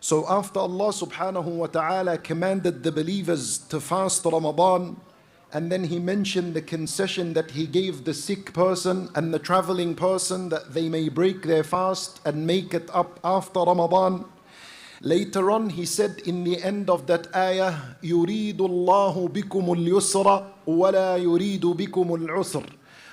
So after Allah subhanahu wa ta'ala commanded the believers to fast Ramadan, and then He mentioned the concession that He gave the sick person and the traveling person, that they may break their fast and make it up after Ramadan. Later on He said in the end of that ayah, يُرِيدُ اللَّهُ بِكُمُ الْيُسْرَ وَلَا يُرِيدُ بِكُمُ الْعُسْرَ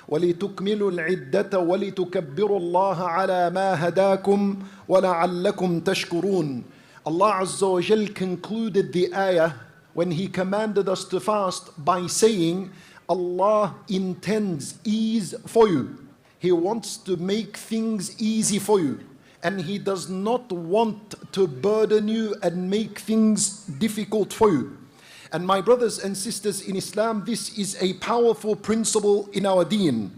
وَلِتُكْمِلُوا الْعِدَّةَ وَلِتُكَبِّرُوا اللَّهَ عَلَى مَا هَدَاكُمْ وَلَعَلَّكُمْ تَشْكُرُونَ. Allah Azza wa Jal concluded the ayah when He commanded us to fast by saying, Allah intends ease for you. He wants to make things easy for you. And He does not want to burden you and make things difficult for you. And my brothers and sisters in Islam, this is a powerful principle in our deen.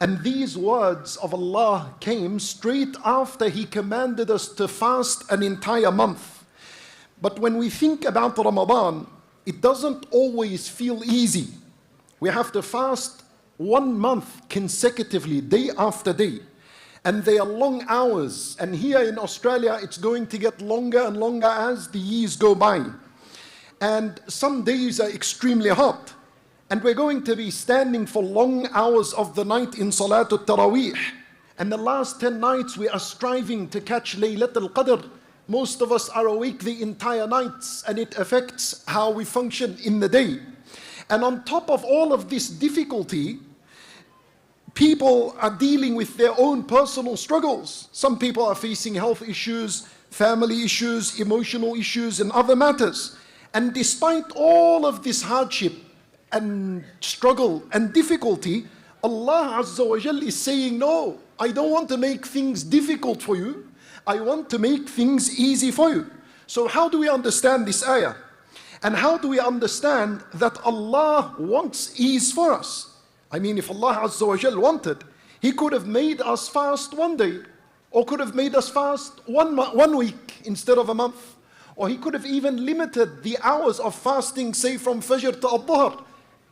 And these words of Allah came straight after He commanded us to fast an entire month. But when we think about Ramadan, it doesn't always feel easy. We have to fast 1 month consecutively, day after day. And they are long hours. And here in Australia, it's going to get longer and longer as the years go by. And some days are extremely hot. And we're going to be standing for long hours of the night in Salatul Taraweeh. And the last 10 nights we are striving to catch Laylatul Qadr. Most of us are awake the entire nights, and it affects how we function in the day. And on top of all of this difficulty, people are dealing with their own personal struggles. Some people are facing health issues, family issues, emotional issues, and other matters. And despite all of this hardship and struggle and difficulty, Allah Azza wa Jal is saying, no, I don't want to make things difficult for you. I want to make things easy for you. So how do we understand this ayah? And how do we understand that Allah wants ease for us? I mean, if Allah Azza wa Jal wanted, He could have made us fast 1 day, or could have made us fast 1 week instead of a month. Or He could have even limited the hours of fasting, say from Fajr to Al-Dhuhr.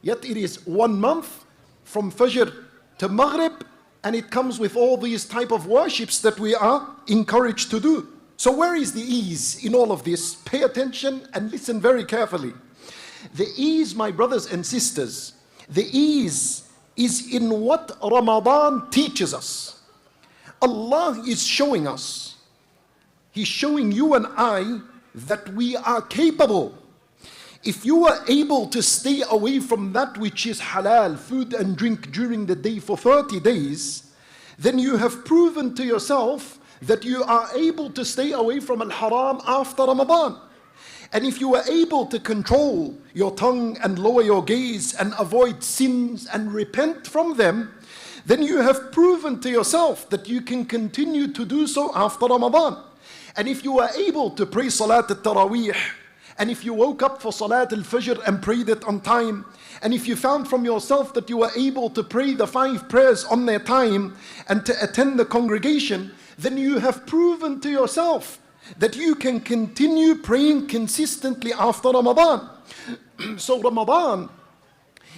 Yet it is 1 month from Fajr to Maghrib, and it comes with all these type of worships that we are encouraged to do. So where is the ease in all of this? Pay attention and listen very carefully. The ease, my brothers and sisters, the ease is in what Ramadan teaches us. Allah is showing us, He's showing you and I that we are capable. If you are able to stay away from that which is halal, food and drink during the day for 30 days, then you have proven to yourself that you are able to stay away from al-haram after Ramadan. And if you are able to control your tongue and lower your gaze and avoid sins and repent from them, then you have proven to yourself that you can continue to do so after Ramadan. And if you are able to pray Salat al-Taraweeh, and if you woke up for Salat al-Fajr and prayed it on time, and if you found from yourself that you were able to pray the 5 prayers on their time and to attend the congregation, then you have proven to yourself that you can continue praying consistently after Ramadan. So Ramadan,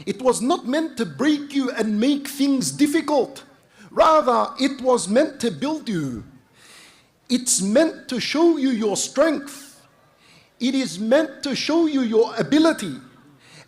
it was not meant to break you and make things difficult. Rather, it was meant to build you. It's meant to show you your strength. It is meant to show you your ability.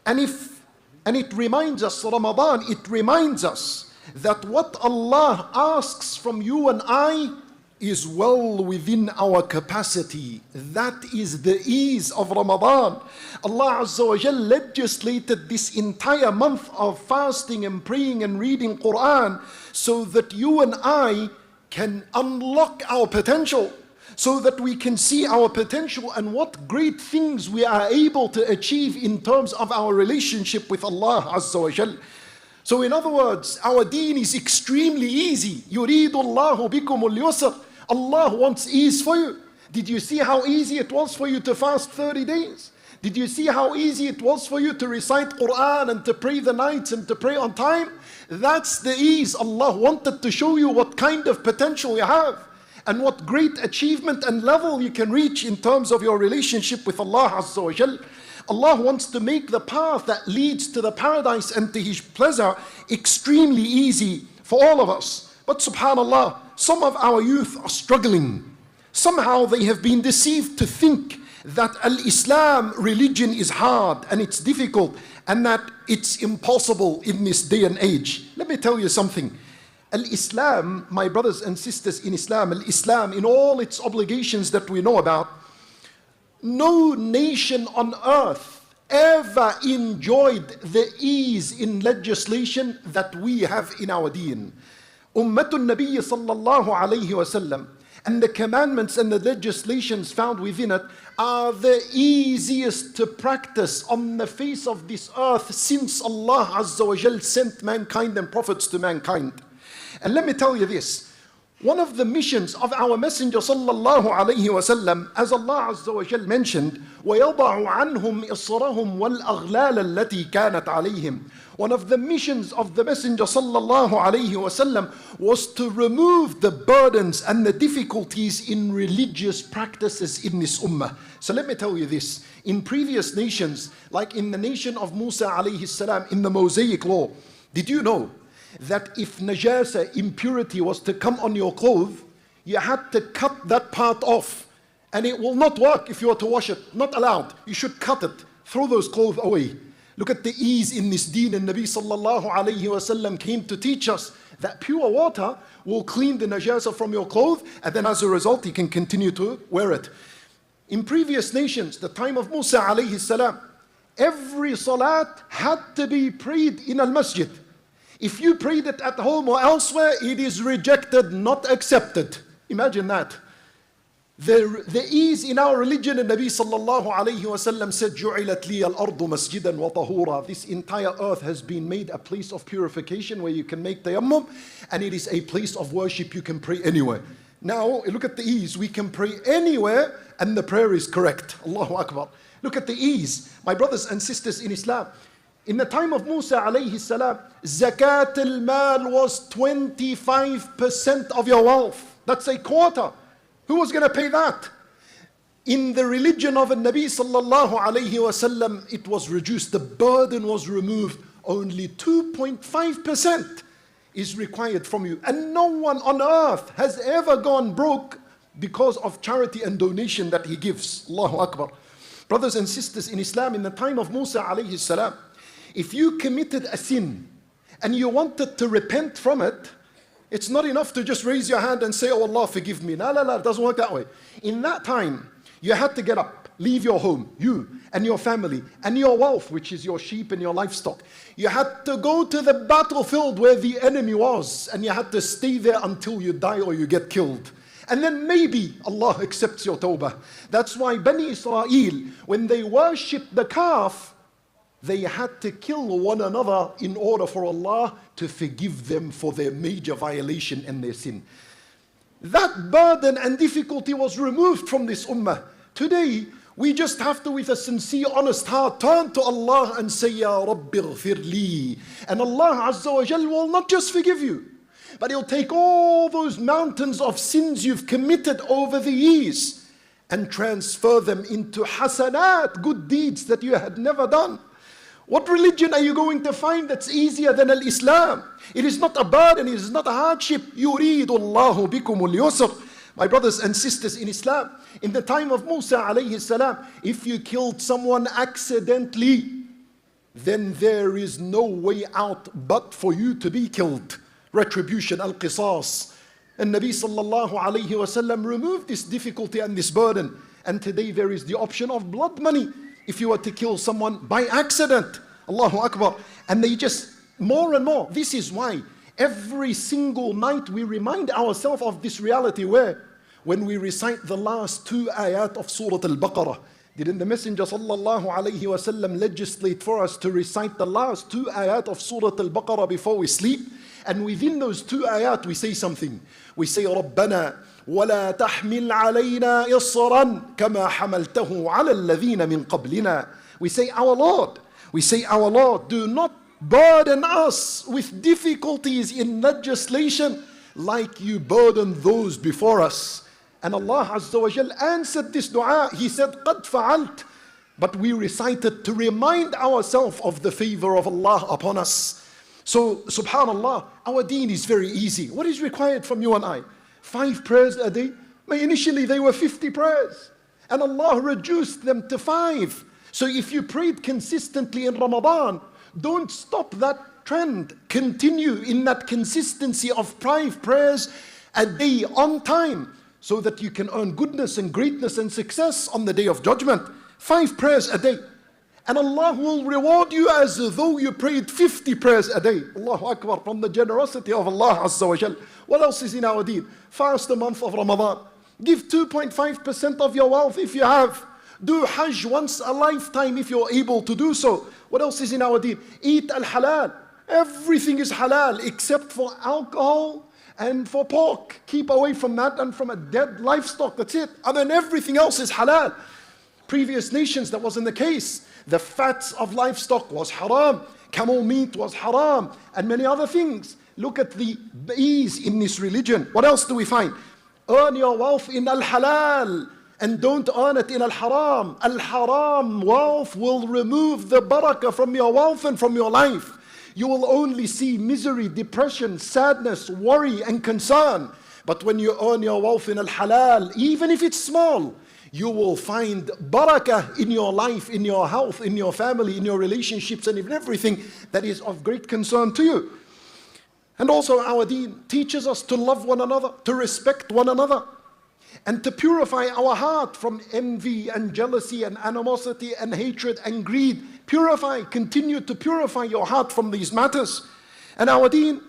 And it reminds us, Ramadan, it reminds us that what Allah asks from you and I is well within our capacity. That is the ease of Ramadan. Allah Azza wa Jal legislated this entire month of fasting and praying and reading Quran so that you and I can unlock our potential, so that we can see our potential and what great things we are able to achieve in terms of our relationship with Allah Azza wa Jal. So in other words, our deen is extremely easy. يُرِيدُ اللَّهُ بِكُمُ الْيُسْرَ. Allah wants ease for you. Did you see how easy it was for you to fast 30 days? Did you see how easy it was for you to recite Quran and to pray the nights and to pray on time? That's the ease. Allah wanted to show you what kind of potential you have and what great achievement and level you can reach in terms of your relationship with Allah Azza wa Jal. Allah wants to make the path that leads to the paradise and to His pleasure extremely easy for all of us. But subhanallah, some of our youth are struggling. Somehow they have been deceived to think that Al-Islam religion is hard and it's difficult and that it's impossible in this day and age. Let me tell you something. Al-Islam, my brothers and sisters in Islam, Al-Islam in all its obligations that we know about, no nation on earth ever enjoyed the ease in legislation that we have in our deen. Ummatun Nabi sallallahu alayhi wa sallam, and the commandments and the legislations found within it are the easiest to practice on the face of this earth since Allah Azza wa Jal sent mankind and prophets to mankind. And let me tell you this, one of the missions of our Messenger sallallahu alayhi wa sallam, as Allah Azza wa Jal mentioned, وَيَضَعُ عَنْهُمْ إِصْرَهُمْ وَالْأَغْلَالَ الَّتِي كَانَتْ عَلَيْهِمْ. One of the missions of the Messenger sallallahu alayhi wa sallam was to remove the burdens and the difficulties in religious practices in this ummah. So let me tell you this, in previous nations, like in the nation of Musa alayhi salam, in the Mosaic law, did you know that if najasa, impurity, was to come on your clothes, you had to cut that part off, and it will not work if you are to wash it. Not allowed. You should cut it. Throw those clothes away. Look at the ease in this deen. And Nabi sallallahu alayhi wa sallam came to teach us that pure water will clean the najasa from your clothes, and then as a result you can continue to wear it. In previous nations, the time of Musa alayhi salam, every salat had to be prayed in al-masjid. If you prayed it at home or elsewhere, it is rejected, not accepted. Imagine that. The ease in our religion, and Nabi sallallahu alayhi wa sallam said, جُعِلَتْ لِيَ الْأَرْضُ مَسْجِدًا وَطَهُورًا. This entire earth has been made a place of purification where you can make tayammum, and it is a place of worship. You can pray anywhere. Now, look at the ease. We can pray anywhere and the prayer is correct. Allahu Akbar. Look at the ease. My brothers and sisters in Islam, in the time of Musa alayhi salam, zakat al-mal was 25% of your wealth. That's a quarter. Who was going to pay that? In the religion of the Nabi sallallahu alayhi wa sallam, it was reduced. The burden was removed. Only 2.5% is required from you. And no one on earth has ever gone broke because of charity and donation that he gives. Allahu Akbar. Brothers and sisters in Islam, in the time of Musa alayhi salam, if you committed a sin and you wanted to repent from it, it's not enough to just raise your hand and say, oh Allah, forgive me. No, it doesn't work that way. In that time, you had to get up, leave your home, you and your family and your wealth, which is your sheep and your livestock. You had to go to the battlefield where the enemy was, and you had to stay there until you die or you get killed. And then maybe Allah accepts your tawbah. That's why Bani Israel, when they worshipped the calf, they had to kill one another in order for Allah to forgive them for their major violation and their sin. That burden and difficulty was removed from this ummah. Today, we just have to, with a sincere, honest heart, turn to Allah and say, Ya Rabbi ghfir li. And Allah Azza wa Jal will not just forgive you, but He'll take all those mountains of sins you've committed over the years and transfer them into hasanat, good deeds that you had never done. What religion are you going to find that's easier than Al-Islam? It is not a burden, it is not a hardship. يُرِيدُ اللَّهُ بِكُمُ الْيُسْرَ. My brothers and sisters in Islam, in the time of Musa alayhi salam, if you killed someone accidentally, then there is no way out but for you to be killed. Retribution, al-qisas. And Nabi sallallahu alayhi wa sallam removed this difficulty and this burden. And today there is the option of blood money. If you were to kill someone by accident, Allahu Akbar. And they just, more and more. This is why every single night we remind ourselves of this reality when we recite the last two ayat of Surah Al-Baqarah. Didn't the Messenger sallallahu alayhi wa sallam legislate for us to recite the last two ayat of Surah Al-Baqarah before we sleep? And within those two ayat we say something. We say, رَبَّنَا وَلَا تَحْمِلْ عَلَيْنَا إِصْرًا كَمَا حَمَلْتَهُ عَلَى الَّذِينَ مِنْ قَبْلِنَا. We say, our Lord, do not burden us with difficulties in legislation like you burdened those before us. And Allah Azza wa Jal answered this dua. He said, قَدْ فَعَلْتَ. But we recited to remind ourselves of the favor of Allah upon us. So, subhanallah, our deen is very easy. What is required from you and I? 5 prayers a day, Initially they were 50 prayers, and Allah reduced them to 5. So if you prayed consistently in Ramadan, don't stop that trend. Continue in that consistency of 5 prayers a day on time, so that you can earn goodness and greatness and success on the Day of Judgment. 5 prayers a day. And Allah will reward you as though you prayed 50 prayers a day. Allahu Akbar, from the generosity of Allah Azza wa Jal. What else is in our deen? Fast the month of Ramadan. Give 2.5% of your wealth if you have. Do Hajj once a lifetime if you're able to do so. What else is in our deen? Eat al-halal. Everything is halal except for alcohol and for pork. Keep away from that and from a dead livestock. That's it. And then everything else is halal. Previous nations, that wasn't the case. The fats of livestock was haram. Camel meat was haram. And many other things. Look at the ease in this religion. What else do we find? Earn your wealth in al-halal. And don't earn it in al-haram. Al-haram wealth will remove the barakah from your wealth and from your life. You will only see misery, depression, sadness, worry and concern. But when you earn your wealth in al-halal, even if it's small, you will find barakah in your life, in your health, in your family, in your relationships, and in everything that is of great concern to you. And also our deen teaches us to love one another, to respect one another, and to purify our heart from envy and jealousy and animosity and hatred and greed. Purify, continue to purify your heart from these matters. And our deen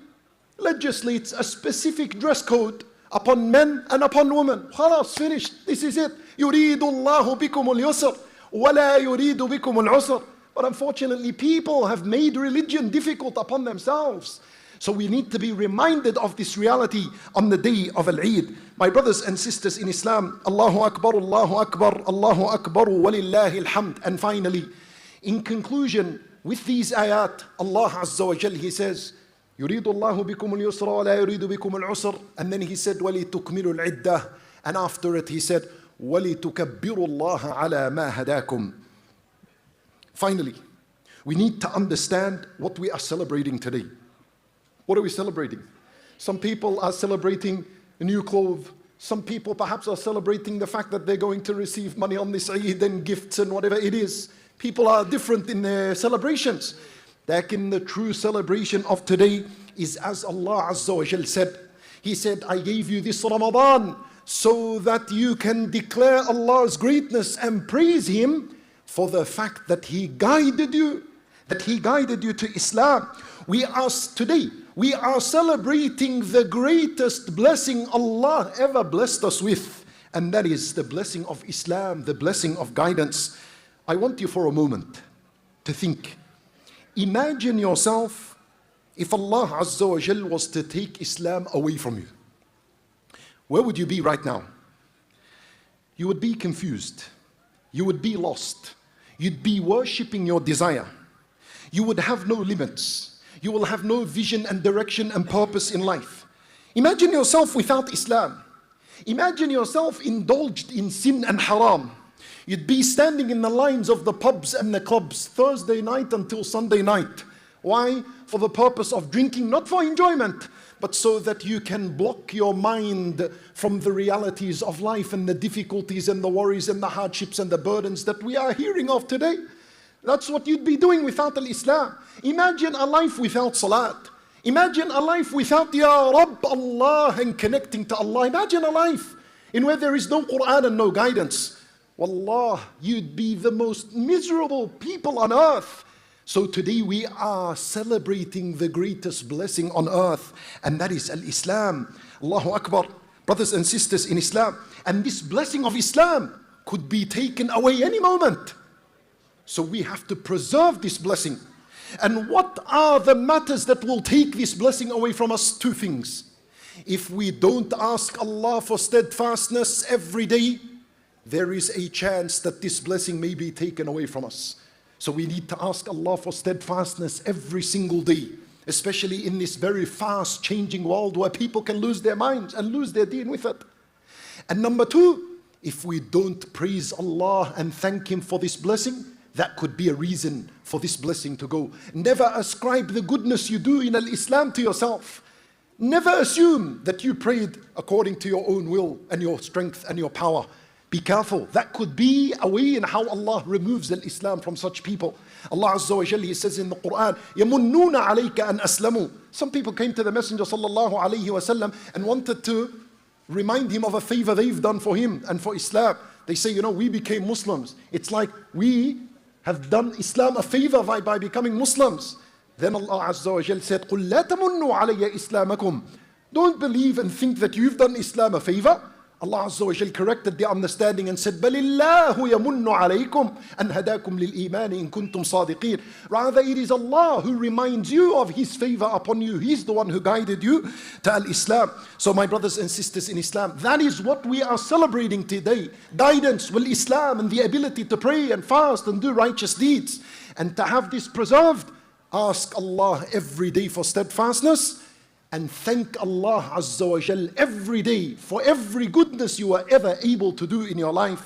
legislates a specific dress code upon men and upon women. Khalas, finished. This is it. يُرِيدُ اللَّهُ بِكُمُ الْيُسْرَ وَلَا يُرِيدُ بِكُمُ الْعُسْرَ. But unfortunately, people have made religion difficult upon themselves. So we need to be reminded of this reality on the day of Al-Eid. My brothers and sisters in Islam, Allahu Akbar, Allahu Akbar, Allahu Akbar, walillahi alhamd. And finally, in conclusion, with these ayat, Allah Azza wa Jal, He says, يُرِيدُ اللَّهُ بِكُمُ الْيُسْرَ وَلَا يُرِيدُ بِكُمُ الْعُسْرَ. And then He said, وَلِتُكْمِلُوا الْعِدَّةِ. And after it He said, وَلِتُكَبِّرُوا اللَّهَ عَلَى مَا هَدَاكُمْ. Finally, we need to understand what we are celebrating today. What are we celebrating? Some people are celebrating new clothes. Some people perhaps are celebrating the fact that they're going to receive money on this Eid and gifts and whatever it is. People are different in their celebrations. Lakin the true celebration of today is as Allah Azza wa Jal said. He said, I gave you this Ramadan so that you can declare Allah's greatness and praise Him for the fact that He guided you, to Islam. We are celebrating the greatest blessing Allah ever blessed us with, and that is the blessing of Islam, the blessing of guidance. I want you for a moment to think. Imagine yourself if Allah Azza wa Jal was to take Islam away from you. Where would you be right now? You would be confused. You would be lost. You'd be worshipping your desire. You would have no limits. You will have no vision and direction and purpose in life. Imagine yourself without Islam. Imagine yourself indulged in sin and haram. You'd be standing in the lines of the pubs and the clubs Thursday night until Sunday night. Why? For the purpose of drinking, not for enjoyment, but so that you can block your mind from the realities of life and the difficulties and the worries and the hardships and the burdens that we are hearing of today. That's what you'd be doing without Islam. Imagine a life without Salat. Imagine a life without Ya Rabb Allah and connecting to Allah. Imagine a life in where there is no Quran and no guidance. Wallah, you'd be the most miserable people on earth. So today we are celebrating the greatest blessing on earth, and that is Al-Islam. Allahu Akbar, brothers and sisters in Islam. And this blessing of Islam could be taken away any moment. So we have to preserve this blessing. And what are the matters that will take this blessing away from us? 2 things. If we don't ask Allah for steadfastness every day, there is a chance that this blessing may be taken away from us. So we need to ask Allah for steadfastness every single day, especially in this very fast changing world where people can lose their minds and lose their deen with it. And number 2, if we don't praise Allah and thank Him for this blessing, that could be a reason for this blessing to go. Never ascribe the goodness you do in Al-Islam to yourself. Never assume that you prayed according to your own will and your strength and your power. Be careful. That could be a way in how Allah removes Islam from such people. Allah Azza wa Jalla, He says in the Quran, يَمُنُّونَ عَلَيْكَ أَنْ أَسْلَمُوا. Some people came to the Messenger sallallahu alayhi wasallam and wanted to remind him of a favor they've done for him and for Islam. They say, we became Muslims. It's like we have done Islam a favor by becoming Muslims. Then Allah Azza wa Jalla said, قُلْ لَا تَمُنُّوا عَلَيَّ إِسْلَامَكُمْ. Don't believe and think that you've done Islam a favor. Allah Azza wa Jalla corrected the understanding and said, بَلِ اللَّهُ يَمُنُّ عَلَيْكُمْ أَنْ هَدَاكُمْ لِلْإِيمَانِ إِن كُنْتُمْ صَادِقِينَ. Rather, it is Allah who reminds you of His favor upon you. He's the one who guided you to Al-Islam. So my brothers and sisters in Islam, that is what we are celebrating today. Guidance with Islam and the ability to pray and fast and do righteous deeds. And to have this preserved, ask Allah every day for steadfastness. And thank Allah Azza wa Jal every day for every goodness you are ever able to do in your life.